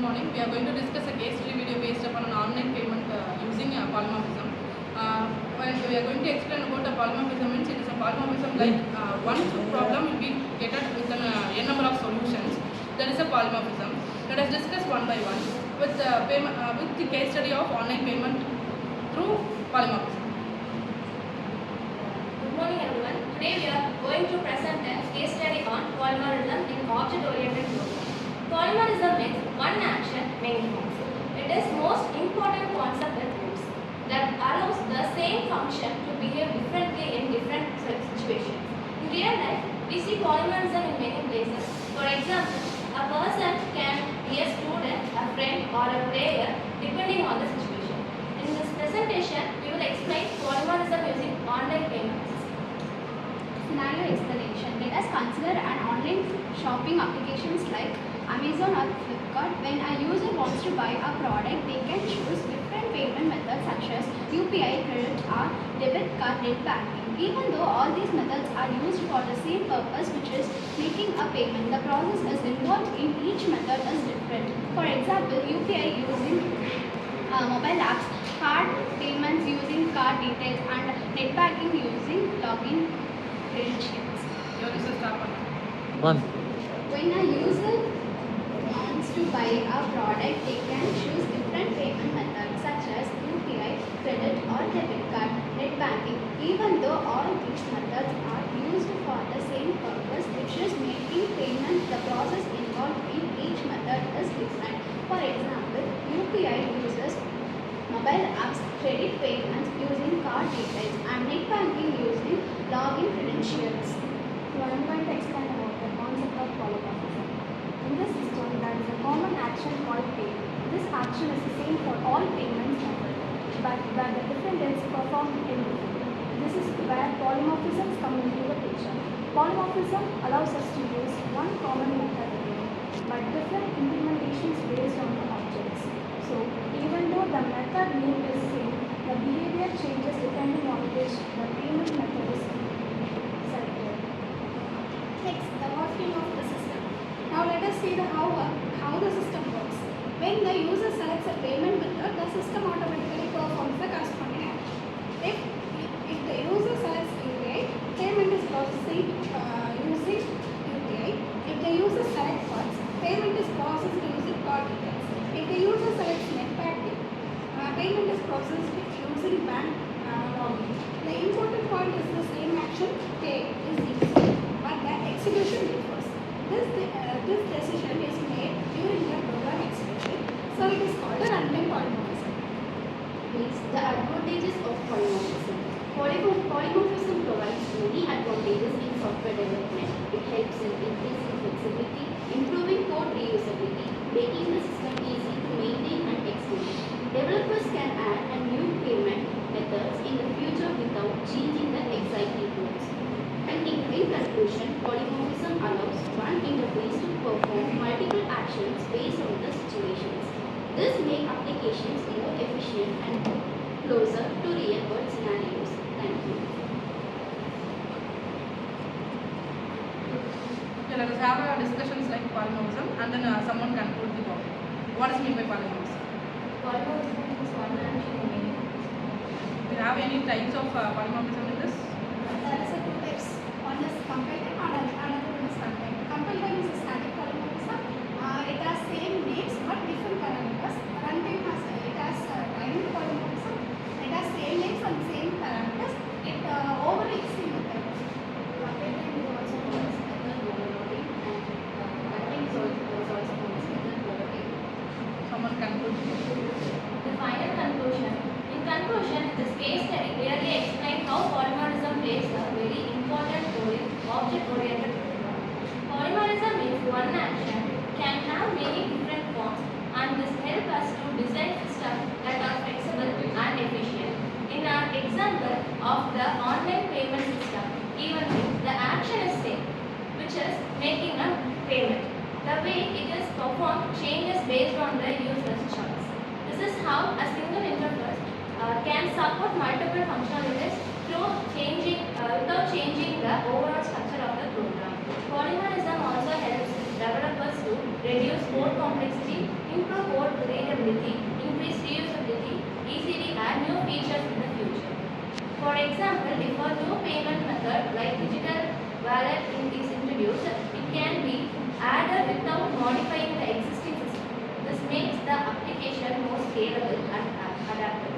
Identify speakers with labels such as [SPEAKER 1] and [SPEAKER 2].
[SPEAKER 1] Good morning. We are going to discuss a case study video based upon an online payment using polymorphism. When we are going to explain about a polymorphism, means it is a polymorphism like one problem will be gathered with n number of solutions. That is a polymorphism. Let us discuss one by one with with the case study of online payment through polymorphism.
[SPEAKER 2] Good morning everyone. Today we are going to present a case study on polymorphism in object-oriented programming. Polymorphism means one action, many forms. It is most important concept in groups that allows the same function to behave differently in different situations. In real life, we see polymorphism in many places. For example, a person can be a student, a friend or a player depending on the situation. In this presentation, we will explain polymorphism using online payments.
[SPEAKER 3] Scenario explanation. Let us consider an online shopping applications like Amazon or Flipkart. When a user wants to buy a product, they can choose different payment methods such as UPI, credit or debit card, net banking. Even though all these methods are used for the same purpose, which is making a payment, the process is involved in each method is different. For example, UPI using mobile apps, card payments using card details, and net banking using login credentials.
[SPEAKER 4] One.
[SPEAKER 3] When a user wants to buy a product, they can choose different payment methods such as UPI, credit or debit card, net banking. Even though all these methods are used for the same purpose, which is making payment, the process involved in each method is different. For example, UPI uses mobile apps, credit payments using card details, and net banking using login credentials.
[SPEAKER 5] So I am going to explain about the concept of polymorphism. In this system, there is a common action called pay. This action is the same for all payments methods, but where the different is performed indifferently. This is where polymorphisms come into the picture. Polymorphism allows us to use one common method again, but different implementations based on the objects. So even though the method name is same, the behavior changes depending on which the payment method is selected.
[SPEAKER 6] Next, the working of the system. Now let us see how the system works. When the user selects a payment method, the system automatically performs the corresponding action. If the user selects UPI, payment is processing using UPI. If the user selects cards, payment is processed using card details. If the user selects net banking, payment is processed using bank login. The important point is the same action, pay, is easy, but the execution differs. This decision is made during the program execution, so it is called a runtime polymorphism.
[SPEAKER 2] The advantages of polymorphism. Polymorphism provides many advantages in software development. It helps in increasing flexibility, improving code reusability, making the system easy to maintain and extend. Developers can add a new payment methods in the future without changing the existing codes. And in conclusion, polymorphism allows one interface to perform multiple actions based on the situations. This makes applications more efficient and closer to real-world scenarios. Thank you.
[SPEAKER 1] Okay, let us have discussions like polymorphism and then someone conclude the topic. What is meant by polymorphism?
[SPEAKER 2] Polymorphism is one action in many forms.
[SPEAKER 1] Do you have any types of polymorphism in this?
[SPEAKER 6] There is two types. One is compile time and another one is runtime. Compile time is a static polymorphism. It has same names but different parameters. Runtime has dynamic polymorphism. It has same names and same parameters. It overlays the method.
[SPEAKER 2] Compile time is also known as method overloading and runtime is also known as method overloading.
[SPEAKER 1] Someone conclude.
[SPEAKER 2] The final conclusion. In conclusion, this case study clearly explains how polymorphism plays a very important role in object-oriented programming. Polymorphism means one action can have many different forms, and this helps us to design systems that are flexible and efficient. In our example of the online payment system, even if the action is same, which is making a payment, the way it is performed changes based on the user's choice. This is how a single interface can support multiple functionalities without changing the overall structure of the program. Polymorphism also helps developers to reduce code complexity, improve scalability, increase reusability, easily add new features in the future. For example, if a new payment method like digital wallet is introduced, it can be added without modifying the existing system. This makes the application more scalable and adaptable.